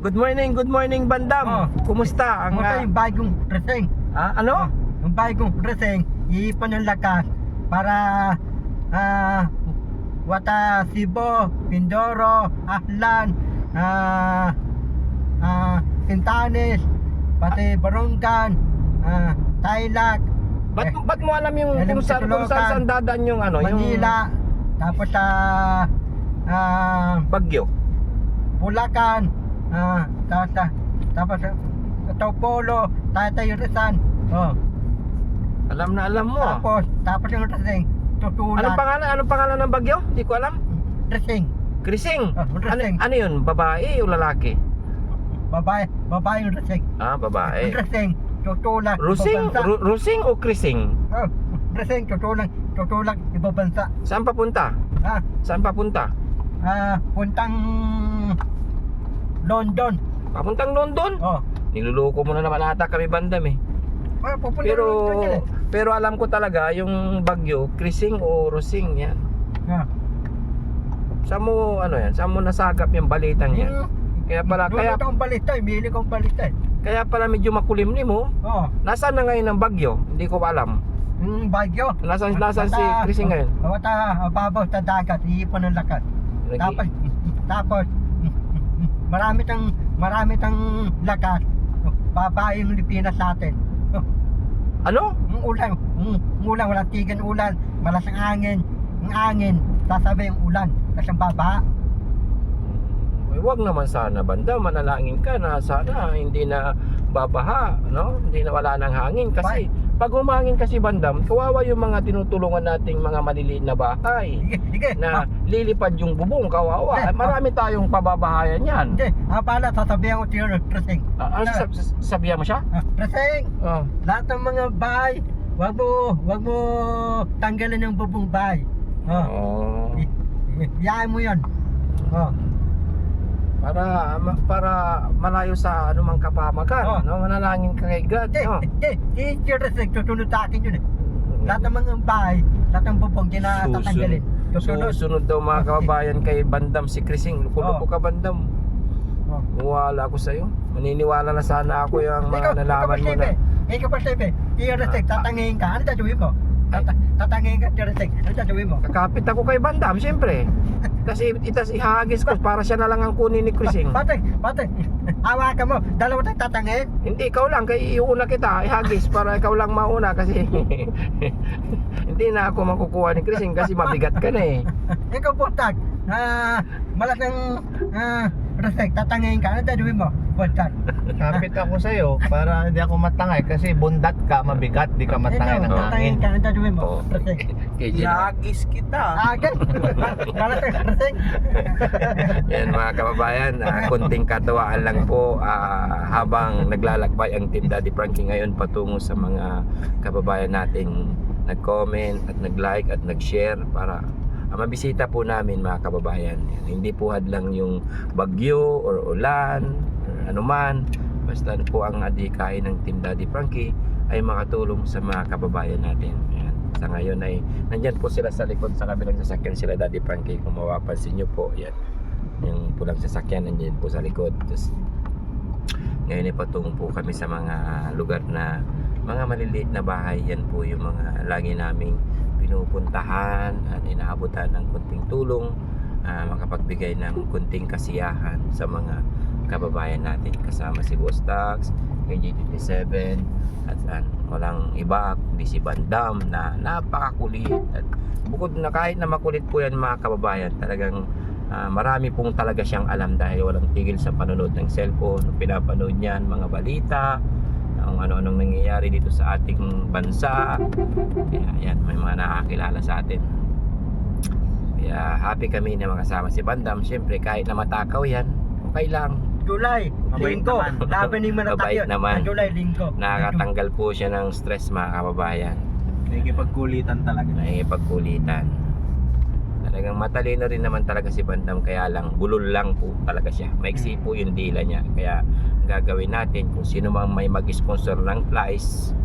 Good morning Bandam. Oh. Kumusta ang Yung bagong dressing. ano? Yung bagong dressing, iipon ng lakas para Wata, Cebu, Mindoro, Aklan, Quintanes, pati Baronggan, Tarlac. Ba't mo alam yung kung saan dadaan yung ano, Manila, tapos Bagyo? Bulacan, tapos Topolo, Tatay Rizal. Alam mo. Tapos yung dressing, tutulan. Anong pangalan ng bagyo? Hindi ko alam. Dressing. Krising. Dressing. Ano yun? Babae o lalaki? Babae yung dressing. Babae. Yung dressing, tutulan. Rusing o krising? Dressing, tutulan, ibang bansa. Saan papunta? Saan papunta? Puntang London. Papuntang London? Niluloko mo na naman ata kami Bandam eh. Pupunta London. Pero alam ko talaga yung bagyo, krising o rusing yan. Saan mo nasagap yung balitang yan? Kaya Mili kong balita. Kaya pala medyo makulimlim mo. Nasaan na ngayon ang bagyo? Hindi ko alam. Bagyo. Nasaan si krising ngayon? Babaw sa dagat, iipon ng lakas. Tapos marami tang lakas. Babae yung Pilipinas sa atin. Ano? Ulan, walang tigil ulan, malasang angin. Ang angin, sasabi yung ulan, kasi ang baba. Huwag naman sana Banda, manalangin ka na sana hindi na babaha, no? Hindi na wala ng hangin kasi pag humangin kasi Bandam, kawawa yung mga tinutulungan nating mga maliliit na bahay. Sige. Na lilipad yung bubong, kawawa. Marami tayong pababahayan yan. Hindi, pala sasabihan ko tiyo dressing. Ano sabihan mo siya? Dressing. Lahat ng mga bahay, wag mo tanggalin yung bubong bahay. Iyain mo 'yon. Para malayo sa anumang kapamakan, no? Manalangin ka kay God, no? Hindi, dressing, tutunod sa akin yun eh. Lahat ng mga bahay, lahat ng bubong, tatanggalin. Susunod daw mga kababayan kay Bandam si Krising. Loko ka Bandam. Wala ako sa'yo. Maniniwala na sana ako yung mga nalaman mo na. Ikaw pa Steve, dressing, tatangin ka. Ano tatawin mo? Tatangin ka, dressing. Ano tatawin mo? Kakapit ako kay Bandam, siyempre. Kasi ihagis ko para siya na lang ang kunin ni Krising. Pate, hawakan mo. Dalawa tayong tatangin. Hindi, ikaw lang. Kaya iuna kita, ihagis para ikaw lang mauna kasi hindi na ako makukuha ni Krising kasi mabigat ka na eh. Ikaw po, Tag. Malasang dressing, tatangin ka. Ano tatawin mo? Kapit ako sa'yo para hindi ako matangay kasi bundat ka, mabigat, di ka matangay ng hangin. Tatangin ka, ano tatawin mo? Ihagis kita. Yan mga kababayan, konting katawaan lang po habang naglalakbay ang Team Daddy Frankie ngayon patungo sa mga kababayan nating nag-comment at nag-like at nag-share para mabisita po namin mga kababayan. Hindi po hadlang yung bagyo or ulan or anuman, basta po ang adhikain ng Team Daddy Frankie ay makatulong sa mga kababayan natin. Yan. Sa ngayon ay nandyan po sila sa likod sa kabilang sasakyan sila Daddy Frankie, kung mapapansin nyo po yan, yung pulang sasakyan nandyan po sa likod. Just, ngayon ay patungo po kami sa mga lugar na mga maliliit na bahay. Yan po yung mga lagi naming pinupuntahan at inaabutan ng kunting tulong, makapagbigay ng kunting kasiyahan sa mga kababayan natin, kasama si Boss Tax, KJ27 at walang iba kundi si Bandam na napakakulit. At bukod na kahit na makulit po yan mga kababayan, talagang marami pong talaga siyang alam dahil walang tigil sa panonood ng cellphone. Pinapanood niyan mga balita, ang ano-anong nangyayari dito sa ating bansa. Kaya yan, may mga nakakilala sa atin. Kaya happy kami na makasama si Bandam. Siyempre kahit na matakaw yan, okay lang. July, linggo, laban yung mabait naman. July, linggo. Nakakatanggal po siya ng stress mga kababayan. Nakikipagkulitan talaga. Nakikipagkulitan. Talagang matalino rin naman talaga si Bandam, kaya lang bulol lang po talaga siya. Maiksi po yung dila niya. Kaya gagawin natin kung sino mang may mag-sponsor ng flies,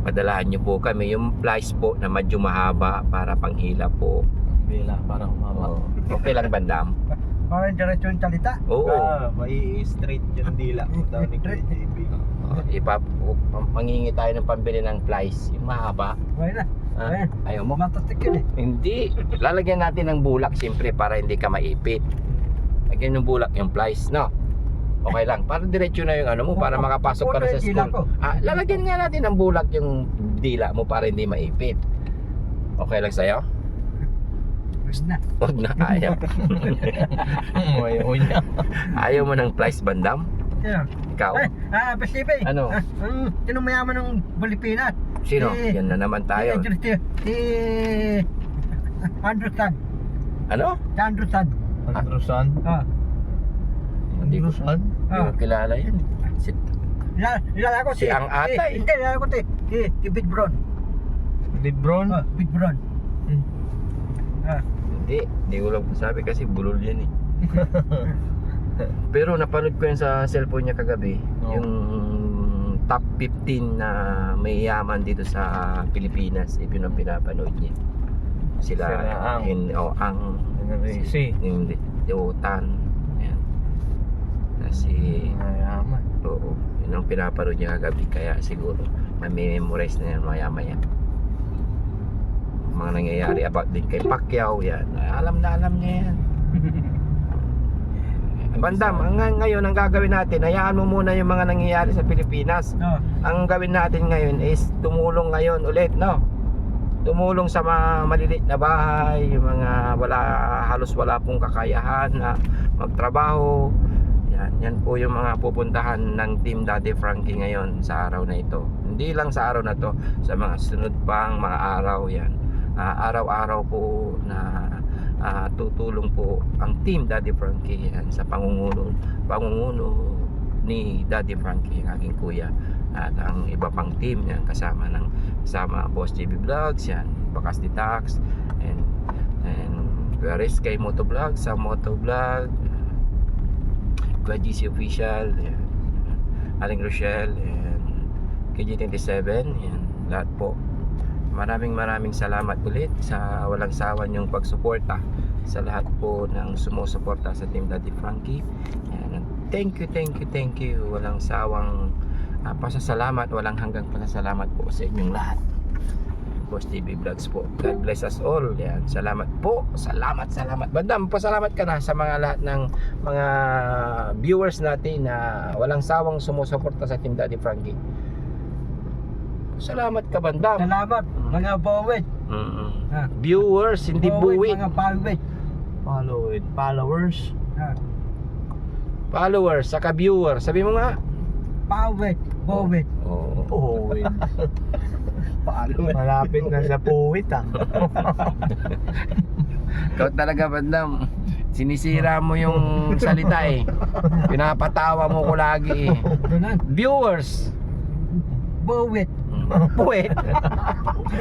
padalahan nyo po kami yung flies po na medyo mahaba para panghila po. Bila para humaba. Okay lang Bandam? Parang diretso yung salita. Oo. May straight yung dila mo daw ni Kuya JB. Mangingi tayo ng pambili ng plies. Yung mahaba. Okay na. Ah, Ayan. ayaw mo? Matastik yun eh. Hindi. Lalagyan natin ng bulak siyempre para hindi ka maipit. Lagyan ng bulak yung plies, no? Okay lang. Para diretso na yung ano mo, para makapasok ka na sa Puto yung dila school. Lalagyan nga natin ng bulak yung dila mo para hindi maipit. Okay lang sa'yo? Wag na. Huwag na, ayaw. Ayaw niya. Ayaw mo ng plies, bandam? Sino? Ikaw? Pasibe. Ano? Sino mayaman ng Pilipinas? Sino? Si- Yan na naman tayo. Si Anderson. Ano? Si Anderson. Andrusan? Hindi ko Andrusan? kilala yan. Si Ilala ko Si Ang Atay. Hindi, ilala ko si Big Bron. Lebron? Big Bron. Hindi ko lang sabi kasi bulol yan eh. Pero napanood ko yun sa cellphone niya kagabi, Oh. yung top 15 na may yaman dito sa Pilipinas, yun ang pinapanood niya. Sila Sila ang si hindi, Yotan. Ayan. Kasi Mayaman. oo, yun ang pinapanood niya kagabi, kaya siguro may-memorize na yan maya-maya. Mga nangyayari about din kay Pacquiao, yan. Alam niya yan. Bandam, ngayon ang gagawin natin, hayaan mo muna yung mga nangyayari sa Pilipinas. Ang gawin natin ngayon is tumulong ngayon ulit, no? Tumulong sa mga maliliit na bahay, yung mga halos wala pong kakayahan na magtrabaho. Yan po yung mga pupuntahan ng Team Daddy Frankie ngayon sa araw na ito. Hindi lang sa araw na to, sa mga sunod pang mga araw yan. Araw-araw po na tutulong po ang Team Daddy Frankie yan, sa pangungulo ni Daddy Frankie, ang aking kuya, at ang iba pang team yan, kasama Boss JB Vlogs yan, Bakas di Tax, and Guaris kay Motovlog, sa Motovlog, Kuya GC Official yan, Aling Rochelle, and KG27 yan, lahat po. Maraming salamat ulit sa walang sawa niyong pagsuporta sa lahat po ng sumusuporta sa Team Daddy Frankie. And thank you. Walang sawang pasasalamat, walang hanggang pasasalamat po sa inyong lahat. Boss TV Vlogs po. God bless us all. Yan. Salamat po. Salamat. Bandam, pasalamat ka na sa mga lahat ng mga viewers natin na walang sawang sumusuporta sa Team Daddy Frankie. Salamat ka, Bandam. Salamat, mga bowit. Viewers, hindi buwit. Mga bowit. Followers. Followers, saka viewer. Sabi mo nga. Bowit. Oo. Puwit. Malapit na sa puwit Ikaw talaga, Bandam. Sinisira mo yung salita eh. Pinapatawa mo ko lagi eh. Viewers. Bowit. Puwet.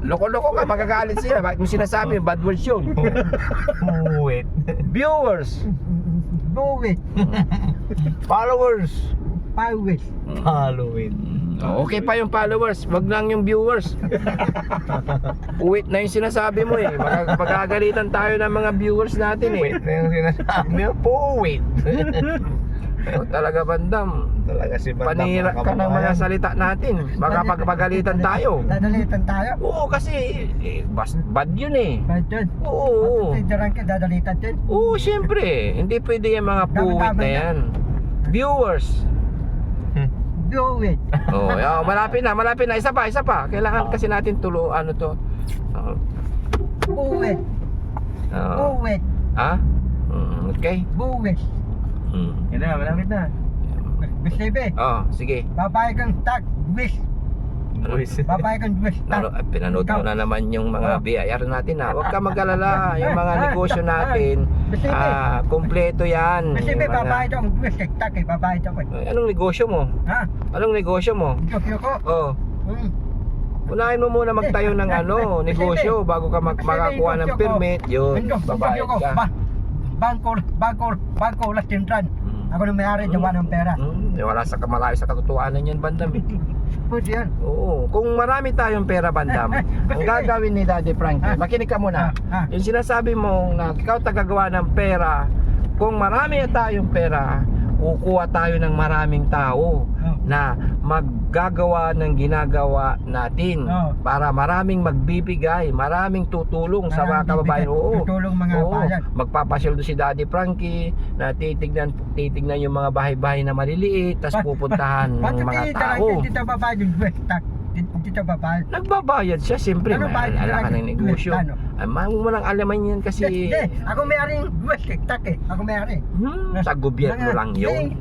Loko-loko ka, magagalit sila. Bakit mo sinasabi? Bad words yun. Puwit. Viewers. Bowit. Followers. Bowit. Halloween. Okay pa yung followers, wag lang yung viewers. Puwit na yung sinasabi mo eh. Magagalitan tayo ng mga viewers natin eh. Puwit na yung sinasabi mo. Puwit. Talaga, Bandam. Talaga si Bandam. Panira ka ng mga salita natin. Baka pagpagalitan tayo. Dadalitan tayo. Oo, kasi bad yun eh. Pwede. Oo. Diyan ka dadalitan din. Oo, syempre. Hindi pwede yung mga puwit na yan. Viewers. Bowit. Oh, malapit na. Isa pa. Kailangan kasi natin ano to. Bowit. Bowit. Ha? Okay. Bowit. Yan na, malapit na. Bisibe. Sige. Babae kang tag. Wish. Babae kang wish. Pinanood mo na naman yung mga BIR natin ha. Huwag ka mag-alala. Yung mga negosyo natin, kompleto yan. Bisibe, Yung mga- babae daw. Wish. Tag. Babae daw. Anong negosyo mo? Ha? Anong negosyo mo? Jokyo ko. Oh, unahin mo muna magtayo ng negosyo bago ka makakuha ng permit. Yun, babayad ka. Bangko Lastinran. Ako na may-ari, jawa ng pera. Wala sa kamalayo sa katotohanan yan, Bandam. Pwede yan. Oo, kung marami tayong pera, Bandam, ang gagawin ni Daddy Frankie, makinig ka muna. Yung sinasabi mo na ikaw tagagawa ng pera kung marami na tayong pera, kukuha tayo ng maraming tao na maggagawa ng ginagawa natin para maraming magbibigay, maraming tutulong sa mga kababayan. Oo. Tutulong mga Oo. bayan. Magpapasyal doon si Daddy Frankie na titignan yung mga bahay-bahay na maliliit, tas pupuntahan ng mga tao. Dito babayad yung West Tax. Dito babayad. Nagbabayad siya, siyempre. Ano bayad Ala ka talaga? ng negosyo. Ano? Ay, mo lang alaman yan kasi Hindi, ako may-ari yung West Tax eh. Ako may-ari. sa gobyerno lang yun.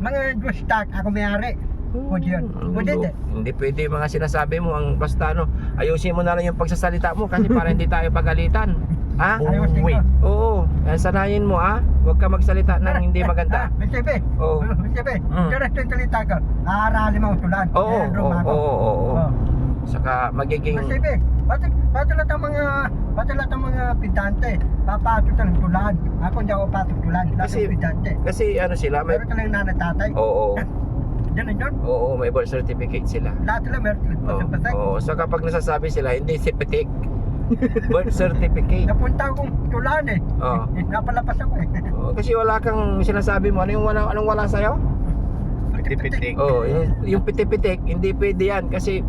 Mga West Tax, ako may-ari. Pwede yun. Pwede. Hindi pwede yung mga sinasabi mo ang basta ayusin mo na lang yung pagsasalita mo kasi para hindi tayo pagalitan. Ha? Ayusin ko. Wait. Oo, sanayin mo ha. Huwag ka magsalita ng hindi maganda. Bisibe. Oo. Bisibe. Mm. Diretso yung salita ko. Aarali mo ang tulan. Oo, oo. Saka magiging Bisibe. Pati lahat ang mga pidante. Papasok ng tulan. Ako hindi ako pasok tulan. Lahat Kasi- ng pidante. kasi ano sila may Meron talagang nanay tatay. oo. Yan ang yun. Oo, may birth certificate sila. Lahat sila meron pasok-pasok. Oo, so kapag nasasabi sila hindi sipitik. Birth certificate. Napunta akong tulan eh. Oo. Napalapas ako eh. Kasi wala kang sinasabi mo anong wala sa'yo? Pitik-pitik. Oh, yung pitik-pitik, hindi pwede yan kasi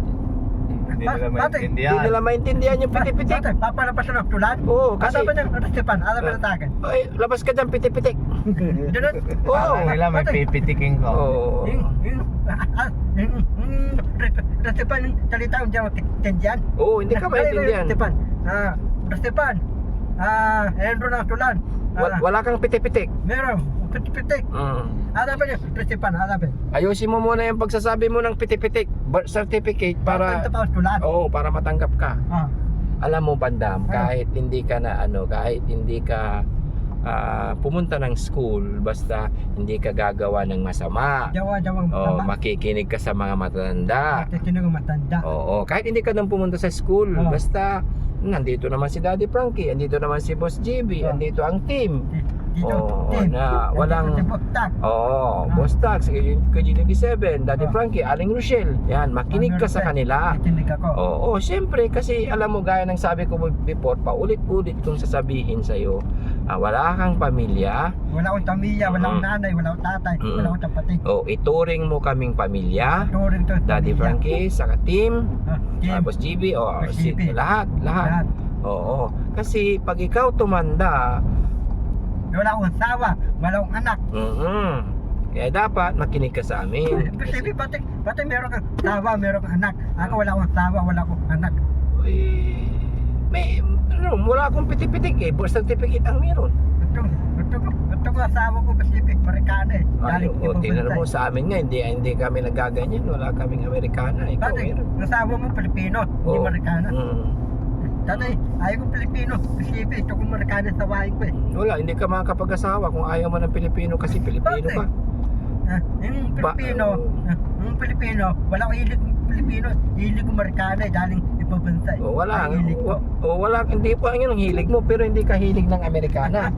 Hindi nila Bakit? hindi maintindihan. nila maintindihan yung pitik-pitik. Bakit? Papalapas na ng tulan? Oo, kasi Ano ba ng Restipan? Ano ba sa akin? ay, labas ka dyan, pitik-pitik. Ganun. Oo. Parang nila may Bakit? pipitiking ko. Oo. Restipan yung salita yung dyan tindihan. Oo, hindi ka maintindihan. Restipan. Restipan. Endro ng tulan. Wala kang pitik-pitik. Meron. Pitik-pitik. Ano ba yung Restipan? Ano ba? Ayusin mo muna yung pagsasabi mo ng pitik-pitik, birth certificate para Ito pa ang tulan. oo, para matanggap ka. Alam mo Bandam, Ano? kahit hindi ka pumunta ng school, basta hindi ka gagawa ng masama. Jawa-jawang Oh, mataba. makikinig ka sa mga matatanda. Makikinig ang matanda. Oo, kahit hindi ka nang pumunta sa school, Oo. basta nandito naman si Daddy Frankie, andito naman si Boss JB, Oo. andito ang team. Dito, Oo, team. na walang- Dito, Buktak. Oo, Boss Tax, KG27, Daddy Oo. Frankie, Aling Rochelle. Yan, makinig ka sa kanila. Makikinig ako. Oo, syempre kasi alam mo gaya ng sabi ko before, paulit-ulit kong sasabihin sa iyo, wala kang pamilya. Wala akong pamilya, wala akong Mm. nanay, wala akong tatay, Mm. wala akong kapatid. Ituring mo kaming pamilya. Turing to. Daddy pamilya. Frankie, saka team, Team. Boss GB, Boss GB. lahat. Lahat. Oo, kasi pag ikaw tumanda, Wala akong asawa, wala akong anak. kaya dapat makinig ka sa amin. Kasi pati meron kang asawa, meron kang anak. Ako wala akong asawa, wala akong anak. Wala akong pitik-pitik birth certificate ang meron. Gusto ko asawa ko Pacific, Marikana eh. Galing Tingnan mo ibang sa amin nga, hindi kami nagaganyan, wala kaming Amerikana. Ikaw Dati, meron. asawa mo Pilipino, hindi Oo. Marikana. Dati, ayaw ko Pilipino, Pacific, ito kong Marikana sa wahin ko eh. Wala, hindi ka makakapag-asawa kung ayaw mo ng Pilipino kasi Pilipino Bakit? ka. Yung Pilipino, wala akong hilig ng Pilipino, hilig ko Marikana eh, daling ibang bansa eh. Wala, Ang hilig ko. hindi pa yun ang hilig mo, pero hindi ka hilig ng Amerikana.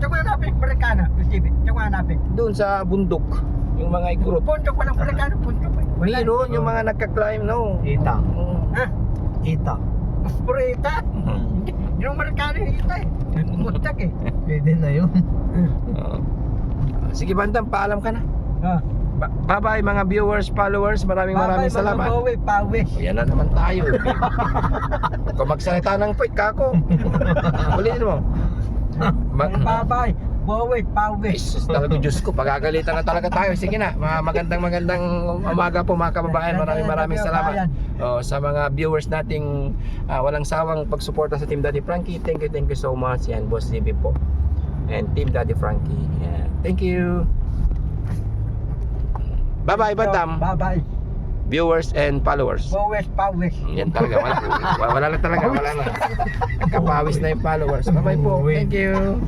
Tsaka hanapin Marikana, Pacific, tsaka hanapin. Doon sa bundok, yung mga ikurot. Puntok, walang Marikana, puntok eh. Meron yung mga nagka-climb, no? Ita. Ha? Ita. Purita? Yung Marikana yung ita eh. Puntok eh. Pwede na yun. Sige Bandam, paalam ka na. Ah. Bye-bye mga viewers, followers. Maraming salamat. Pawis. Yan na naman tayo. Kung magsalita ng puwit ka ako. Ulitin mo. Bye-bye. Pawis. Jesus, talaga Diyos ko, pagagalitan na talaga tayo. Sige na, magandang umaga po mga kababayan. Maraming salamat sa mga viewers nating walang sawang pagsuporta sa Team Daddy Frankie. Thank you so much. Yan, Boss CB po. And Team Daddy Frankie. Yan. Thank you. Bye-bye, Bandam. Bye-bye. Viewers and followers. Pawis. Yan talaga, wala na talaga, wala na. Kapawis na yung followers. Bye-bye po. Thank you.